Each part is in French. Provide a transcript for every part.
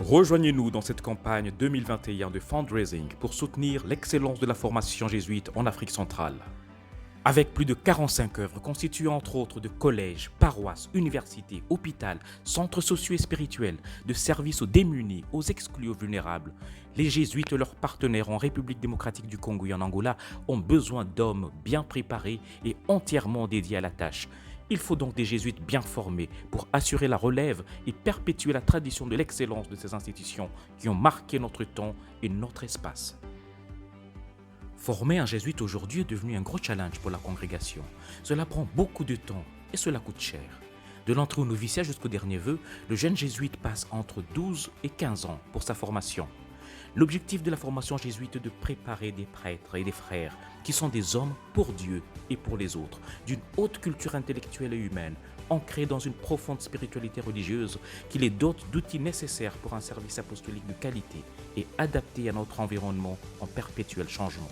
Rejoignez-nous dans cette campagne 2021 de fundraising pour soutenir l'excellence de la formation jésuite en Afrique centrale. Avec plus de 45 œuvres constituées entre autres de collèges, paroisses, universités, hôpitaux, centres sociaux et spirituels, de services aux démunis, aux exclus, aux vulnérables, les jésuites et leurs partenaires en République démocratique du Congo et en Angola ont besoin d'hommes bien préparés et entièrement dédiés à la tâche. Il faut donc des jésuites bien formés pour assurer la relève et perpétuer la tradition de l'excellence de ces institutions qui ont marqué notre temps et notre espace. Former un jésuite aujourd'hui est devenu un gros challenge pour la congrégation. Cela prend beaucoup de temps et cela coûte cher. De l'entrée au noviciat jusqu'au dernier vœu, le jeune jésuite passe entre 12 et 15 ans pour sa formation. L'objectif de la formation jésuite est de préparer des prêtres et des frères qui sont des hommes pour Dieu et pour les autres, d'une haute culture intellectuelle et humaine, ancrée dans une profonde spiritualité religieuse qui les dote d'outils nécessaires pour un service apostolique de qualité et adapté à notre environnement en perpétuel changement.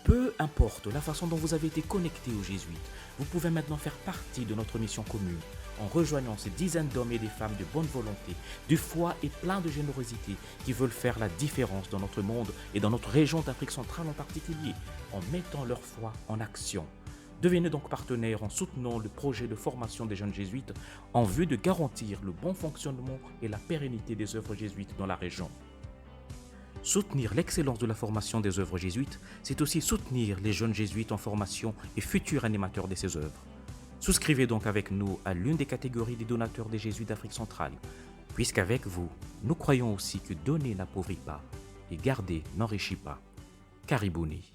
Peu importe la façon dont vous avez été connecté aux jésuites, vous pouvez maintenant faire partie de notre mission commune en rejoignant ces dizaines d'hommes et de femmes de bonne volonté, de foi et plein de générosité qui veulent faire la différence dans notre monde et dans notre région d'Afrique centrale en particulier, en mettant leur foi en action. Devenez donc partenaire en soutenant le projet de formation des jeunes jésuites en vue de garantir le bon fonctionnement et la pérennité des œuvres jésuites dans la région. Soutenir l'excellence de la formation des œuvres jésuites, c'est aussi soutenir les jeunes jésuites en formation et futurs animateurs de ces œuvres. Souscrivez donc avec nous à l'une des catégories des donateurs des jésuites d'Afrique centrale, puisqu'avec vous, nous croyons aussi que donner n'appauvrit pas et garder n'enrichit pas. Karibouni.